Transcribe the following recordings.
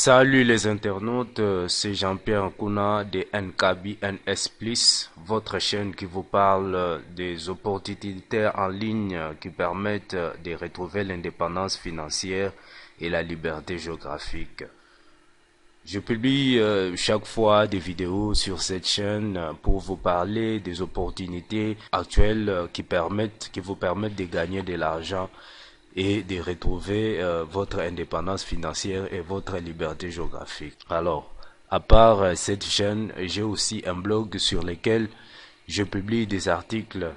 Salut les internautes, c'est Jean-Pierre Nkouna de NKBNS Plus, votre chaîne qui vous parle des opportunités en ligne qui permettent de retrouver l'indépendance financière et la liberté géographique. Je publie chaque fois des vidéos sur cette chaîne pour vous parler des opportunités actuelles qui vous permettent de gagner de l'argent et de retrouver votre indépendance financière et votre liberté géographique. Alors, à part cette chaîne, j'ai aussi un blog sur lequel je publie des articles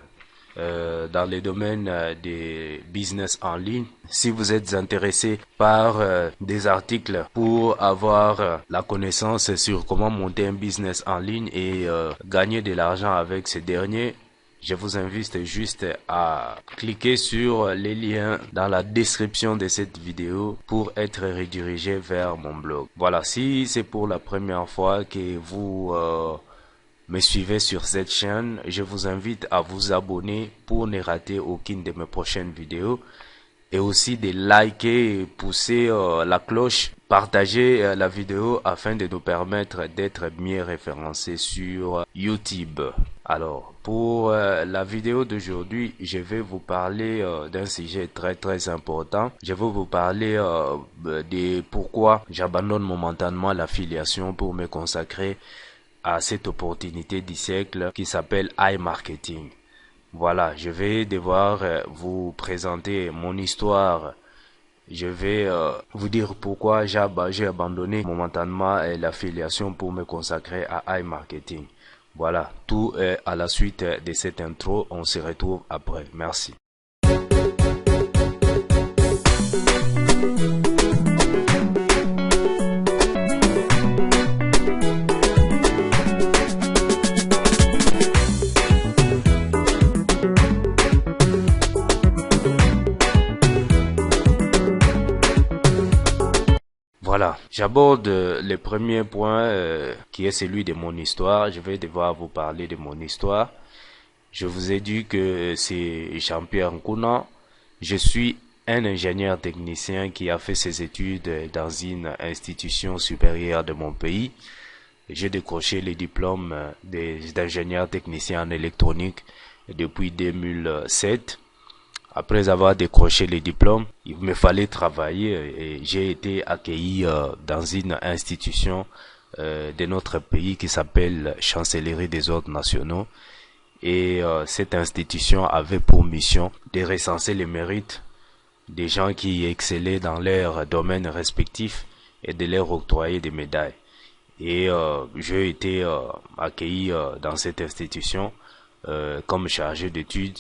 dans les domaines des business en ligne. Si vous êtes intéressé par des articles pour avoir la connaissance sur comment monter un business en ligne et gagner de l'argent avec ces derniers, je vous invite juste à cliquer sur les liens dans la description de cette vidéo pour être redirigé vers mon blog. Voilà, si c'est pour la première fois que vous me suivez sur cette chaîne, je vous invite à vous abonner pour ne rater aucune de mes prochaines vidéos et aussi de liker et pousser la cloche, partager la vidéo afin de nous permettre d'être mieux référencés sur YouTube. Alors, pour la vidéo d'aujourd'hui, je vais vous parler d'un sujet très important. Je vais vous parler de pourquoi j'abandonne momentanément l'affiliation pour me consacrer à cette opportunité du siècle qui s'appelle iMarketing. Voilà, je vais devoir vous présenter mon histoire. Je vais vous dire pourquoi j'ai abandonné momentanément l'affiliation pour me consacrer à iMarketing. Voilà, tout est à la suite de cette intro. On se retrouve après. Merci. Voilà, j'aborde le premier point qui est celui de mon histoire. Je vais devoir vous parler de mon histoire. Je vous ai dit que c'est Jean-Pierre Nkouna. Je suis un ingénieur technicien qui a fait ses études dans une institution supérieure de mon pays. J'ai décroché le diplôme d'ingénieur technicien en électronique depuis 2007. Après avoir décroché les diplômes, il me fallait travailler et j'ai été accueilli dans une institution de notre pays qui s'appelle Chancellerie des Ordres Nationaux. Et cette institution avait pour mission de recenser les mérites des gens qui excellaient dans leurs domaines respectifs et de leur octroyer des médailles. Et j'ai été accueilli dans cette institution comme chargé d'études.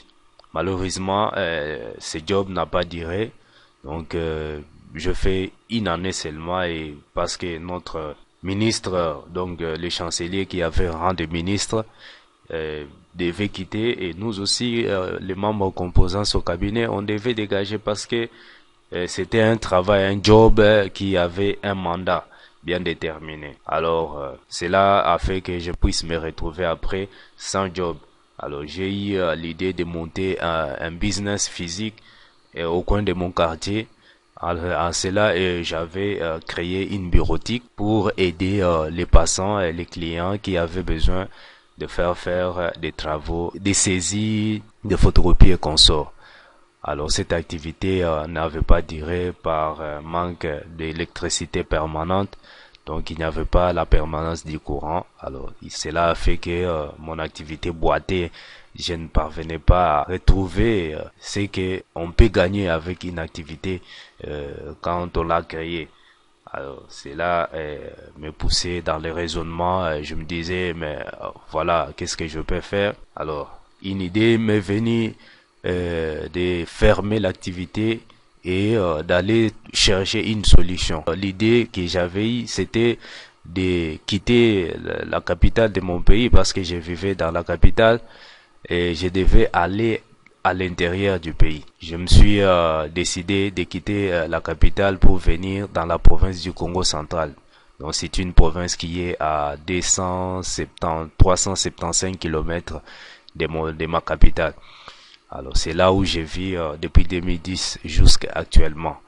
Malheureusement, ce job n'a pas duré, donc je fais une année seulement et parce que notre ministre, donc le chancelier qui avait rang de ministre, devait quitter et nous aussi, les membres composant son cabinet, on devait dégager parce que c'était un travail, un job qui avait un mandat bien déterminé. Alors, cela a fait que je puisse me retrouver après sans job. Alors j'ai eu l'idée de monter un business physique au coin de mon quartier. En cela, j'avais créé une bureautique pour aider les passants et les clients qui avaient besoin de faire des travaux, des saisies, des photocopies et consorts. Alors cette activité n'avait pas duré par manque d'électricité permanente. Donc il n'y avait pas la permanence du courant. Alors cela a fait que mon activité boitée, je ne parvenais pas à retrouver ce que on peut gagner avec une activité quand on l'a créée. Alors cela me poussait dans les raisonnements. Je me disais mais voilà, qu'est-ce que je peux faire? Alors une idée m'est venue de fermer l'activité et d'aller chercher une solution. L'idée que j'avais eue, c'était de quitter la capitale de mon pays parce que je vivais dans la capitale et je devais aller à l'intérieur du pays. Je me suis décidé de quitter la capitale pour venir dans la province du Congo central. Donc c'est une province qui est à 375 km de ma capitale. Alors c'est là où je vis depuis 2010 jusqu'à actuellement.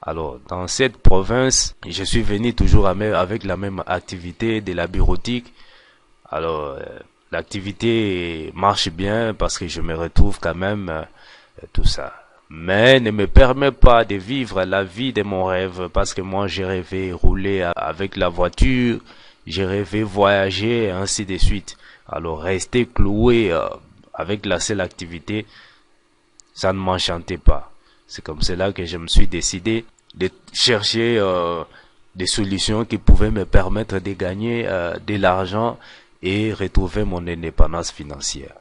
Alors, dans cette province, je suis venu toujours avec la même activité de la bureautique. Alors, l'activité marche bien parce que je me retrouve quand même tout ça. Mais ne me permet pas de vivre la vie de mon rêve parce que moi j'ai rêvé rouler avec la voiture, j'ai rêvé voyager et ainsi de suite. Alors, rester cloué avec la seule activité, ça ne m'enchantait pas. C'est comme cela que je me suis décidé de chercher des solutions qui pouvaient me permettre de gagner de l'argent et retrouver mon indépendance financière.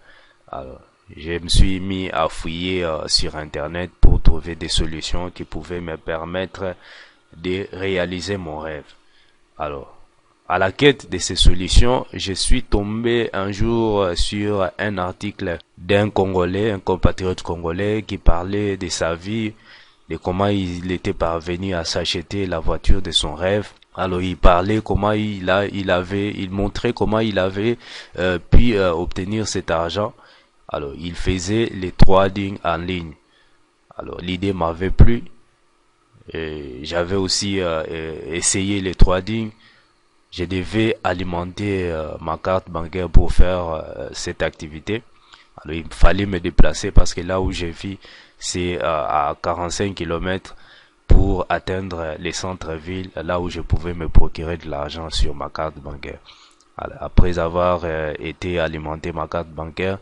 Alors, je me suis mis à fouiller sur Internet pour trouver des solutions qui pouvaient me permettre de réaliser mon rêve. Alors, à la quête de ces solutions, je suis tombé un jour sur un article d'un Congolais, un compatriote congolais qui parlait de sa vie, de comment il était parvenu à s'acheter la voiture de son rêve. Alors il parlait comment il montrait comment il avait pu obtenir cet argent. Alors il faisait les trading en ligne. Alors l'idée m'avait plu. J'avais aussi essayé les trading. Je devais alimenter ma carte bancaire pour faire cette activité. Alors il fallait me déplacer parce que là où je vis, c'est à 45 kilomètres pour atteindre les centres-villes, là où je pouvais me procurer de l'argent sur ma carte bancaire. Alors, après avoir été alimenté ma carte bancaire,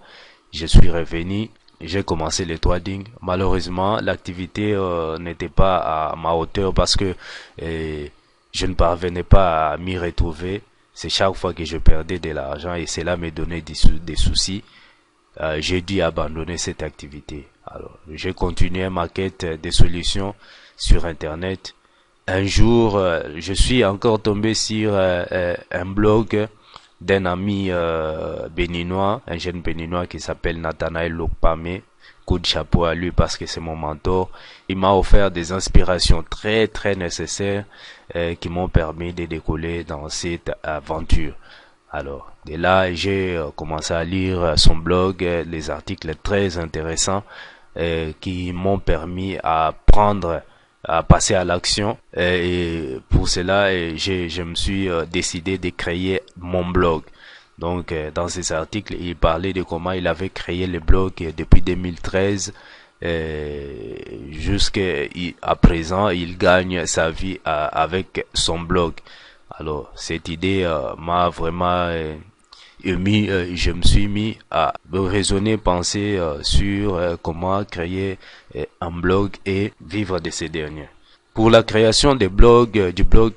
je suis revenu. J'ai commencé le trading. Malheureusement, l'activité n'était pas à ma hauteur parce que je ne parvenais pas à m'y retrouver. C'est chaque fois que je perdais de l'argent et cela me donnait des soucis. J'ai dû abandonner cette activité. Alors, j'ai continué ma quête de solutions sur Internet. Un jour, je suis encore tombé sur un blog d'un ami béninois, un jeune béninois qui s'appelle Nathanaël Lokpame. Coup de chapeau à lui parce que c'est mon mentor. Il m'a offert des inspirations très très nécessaires qui m'ont permis de décoller dans cette aventure. Alors, de là, j'ai commencé à lire son blog, les articles très intéressants qui m'ont permis à passer à l'action. Et pour cela, je me suis décidé de créer mon blog. Donc, dans ces articles, il parlait de comment il avait créé le blog depuis 2013 jusqu'à présent, il gagne sa vie avec son blog. Alors, cette idée m'a vraiment ému. Je me suis mis à raisonner, penser sur comment créer un blog et vivre de ces derniers. Pour la création du blog,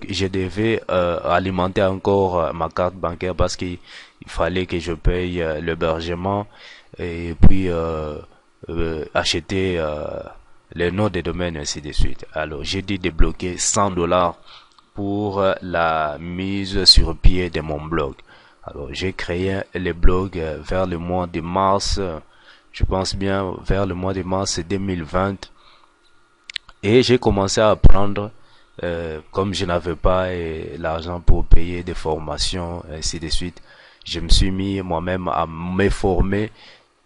je devais alimenter encore ma carte bancaire parce qu'il fallait que je paye l'hébergement et puis acheter les noms des domaines ainsi de suite. Alors j'ai dû débloquer $100 pour la mise sur pied de mon blog. Alors j'ai créé le blog vers le mois de mars, je pense bien vers le mois de mars 2020. Et j'ai commencé à apprendre, comme je n'avais pas l'argent pour payer des formations, ainsi de suite. Je me suis mis moi-même à me former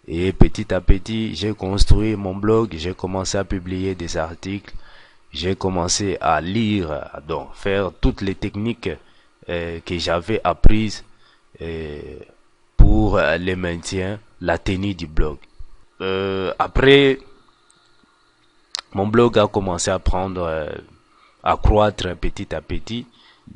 et petit à petit, j'ai construit mon blog, j'ai commencé à publier des articles, j'ai commencé à lire, donc faire toutes les techniques que j'avais apprises pour le maintien, la tenue du blog. Après, mon blog a commencé à à croître petit à petit.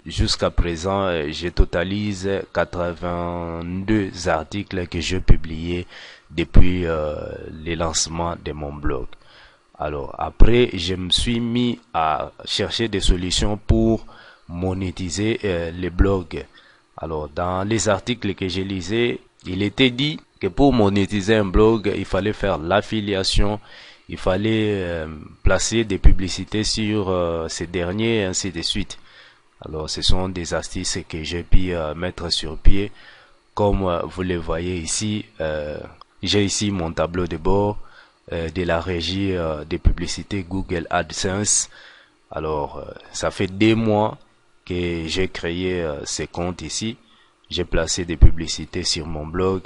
Jusqu'à présent, je totalise 82 articles que je publié depuis le lancement de mon blog. Alors après, je me suis mis à chercher des solutions pour monétiser les blogs. Alors dans les articles que j'ai lisés, il était dit que pour monétiser un blog, il fallait faire l'affiliation, il fallait placer des publicités sur ces derniers, ainsi de suite. Alors ce sont des astuces que j'ai pu mettre sur pied. Comme vous le voyez ici, j'ai ici mon tableau de bord de la régie des publicités Google AdSense. Alors ça fait 2 mois que j'ai créé ces comptes ici. J'ai placé des publicités sur mon blog.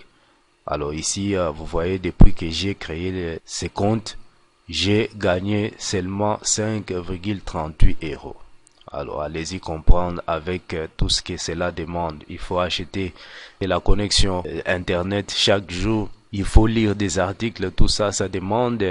Alors ici, vous voyez, depuis que j'ai créé ces comptes, j'ai gagné seulement 5,38 euros. Alors allez-y comprendre avec tout ce que cela demande. Il faut acheter la connexion Internet chaque jour. Il faut lire des articles, tout ça, ça demande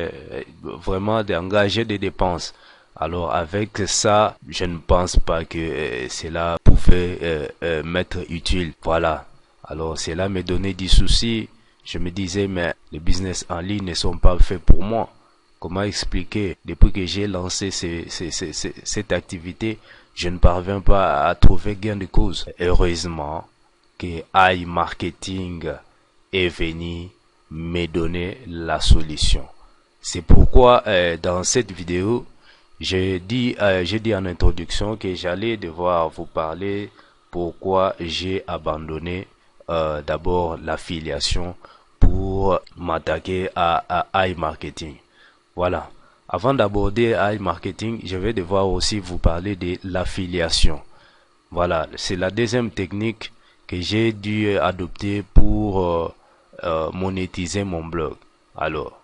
vraiment d'engager des dépenses. Alors avec ça, je ne pense pas que cela pouvait m'être utile. Voilà. Alors cela me donnait des soucis. Je me disais, mais les business en ligne ne sont pas faits pour moi. Comment expliquer? Depuis que j'ai lancé cette activité, je ne parviens pas à trouver gain de cause. Heureusement que iMarketing est venu me donner la solution. C'est pourquoi dans cette vidéo, j'ai dit en introduction que j'allais devoir vous parler pourquoi j'ai abandonné d'abord l'affiliation pour m'attaquer à iMarketing. Voilà. Avant d'aborder iMarketing, je vais devoir aussi vous parler de l'affiliation. Voilà, c'est la deuxième technique que j'ai dû adopter pour monétiser mon blog. Alors,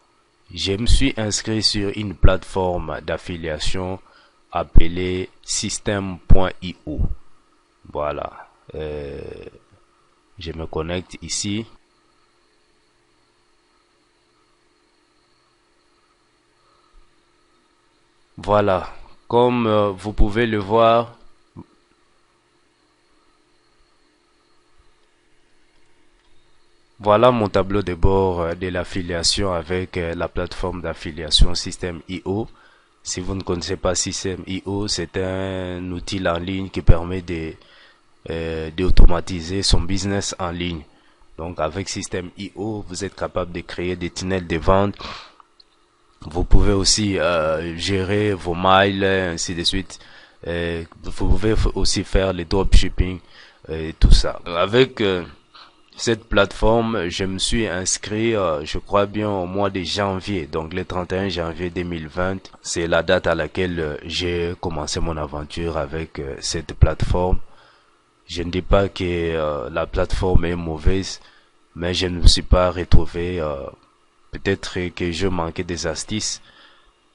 je me suis inscrit sur une plateforme d'affiliation appelée System.io. Voilà. Je me connecte ici. Voilà. Comme vous pouvez le voir, voilà mon tableau de bord de l'affiliation avec la plateforme d'affiliation System.io. Si vous ne connaissez pas System.io, c'est un outil en ligne qui permet d'automatiser son business en ligne. Donc avec System.io, vous êtes capable de créer des tunnels de vente. Vous pouvez aussi gérer vos mails, ainsi de suite. Vous pouvez aussi faire les dropshipping et tout ça. Avec cette plateforme, je me suis inscrit, je crois bien au mois de janvier, donc le 31 janvier 2020. C'est la date à laquelle j'ai commencé mon aventure avec cette plateforme. Je ne dis pas que la plateforme est mauvaise, mais je ne me suis pas retrouvé. Peut-être que je manquais des astuces.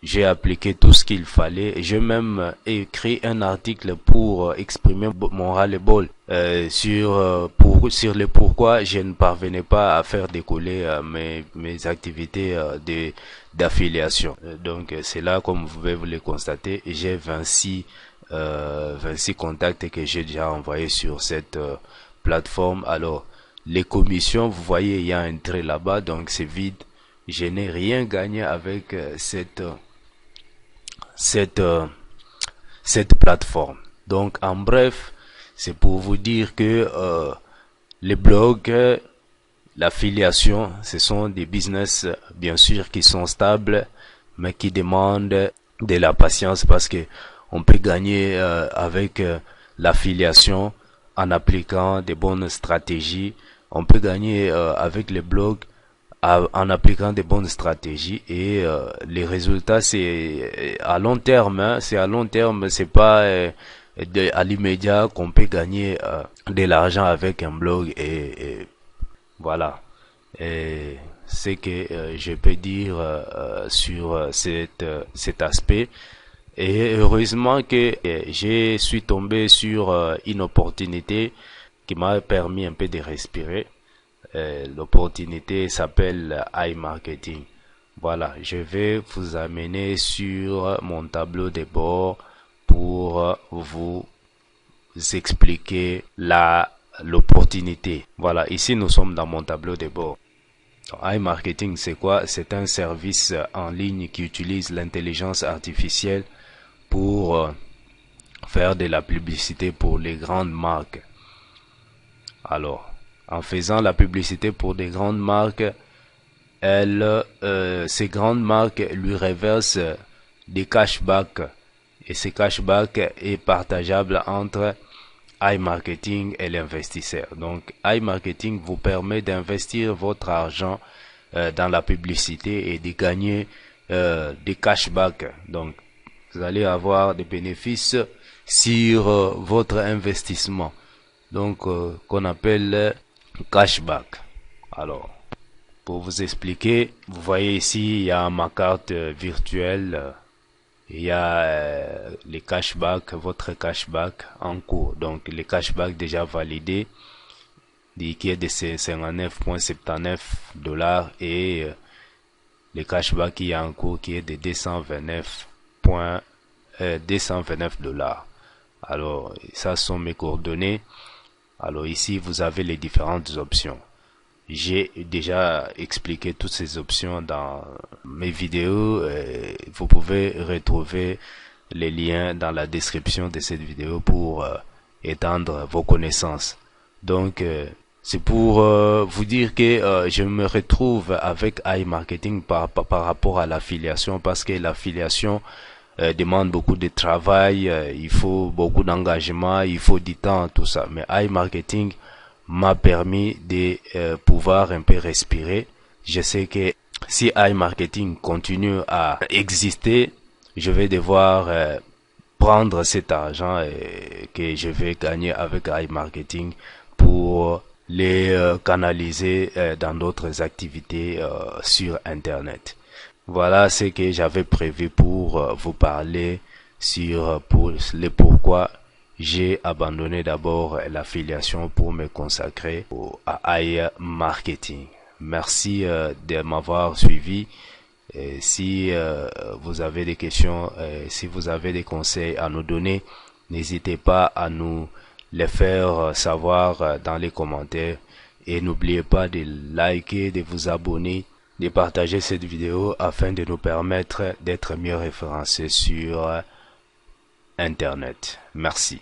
J'ai appliqué tout ce qu'il fallait. J'ai même écrit un article pour exprimer mon ras-le-bol sur le pourquoi je ne parvenais pas à faire décoller mes activités d'affiliation. Donc c'est là, comme vous pouvez vous le constater, j'ai 26 contacts que j'ai déjà envoyés sur cette plateforme. Alors les commissions, vous voyez, il y a un trait là-bas, donc c'est vide. Je n'ai rien gagné avec cette plateforme. Donc en bref, c'est pour vous dire que les blogs, l'affiliation, ce sont des business bien sûr qui sont stables, mais qui demandent de la patience, parce que on peut gagner avec l'affiliation en appliquant des bonnes stratégies. On peut gagner avec les blogs en appliquant des bonnes stratégies, et les résultats, c'est à long terme, hein, c'est à long terme, c'est pas à l'immédiat qu'on peut gagner de l'argent avec un blog, et voilà. Et c'est que je peux dire sur cet aspect. Et heureusement que je suis tombé sur une opportunité qui m'a permis un peu de respirer. L'opportunité s'appelle iMarketing. Voilà, je vais vous amener sur mon tableau de bord pour vous expliquer l'opportunité. Voilà, ici nous sommes dans mon tableau de bord. iMarketing, c'est quoi? C'est un service en ligne qui utilise l'intelligence artificielle pour faire de la publicité pour les grandes marques. Alors, en faisant la publicité pour des grandes marques, ces grandes marques lui reversent des cashbacks, et ces cashbacks est partageable entre iMarketing et l'investisseur. Donc iMarketing vous permet d'investir votre argent dans la publicité et de gagner des cashbacks. Donc vous allez avoir des bénéfices sur votre investissement, donc qu'on appelle cashback. Alors Pour vous expliquer, vous voyez ici, il y a ma carte virtuelle. Il y a les cashbacks, votre cashback en cours. Donc, les cashbacks déjà validés, qui est de 59,79 $ et les cashbacks qui est en cours qui est de 229 $. Alors, ça sont mes coordonnées. Alors ici, vous avez les différentes options. J'ai déjà expliqué toutes ces options dans mes vidéos. Vous pouvez retrouver les liens dans la description de cette vidéo pour étendre vos connaissances. Donc, c'est pour vous dire que je me retrouve avec iMarketing par rapport à l'affiliation, parce que l'affiliation demande beaucoup de travail, il faut beaucoup d'engagement, il faut du temps, tout ça. Mais iMarketing m'a permis de pouvoir un peu respirer. Je sais que si iMarketing continue à exister, je vais devoir prendre cet argent que je vais gagner avec iMarketing pour les canaliser dans d'autres activités sur Internet. Voilà ce que j'avais prévu pour vous parler sur le pourquoi j'ai abandonné d'abord l'affiliation pour me consacrer à iMarketing. Merci de m'avoir suivi. Et si vous avez des questions, si vous avez des conseils à nous donner, n'hésitez pas à nous les faire savoir dans les commentaires. Et n'oubliez pas de liker, de vous abonner, de partager cette vidéo afin de nous permettre d'être mieux référencés sur Internet. Merci.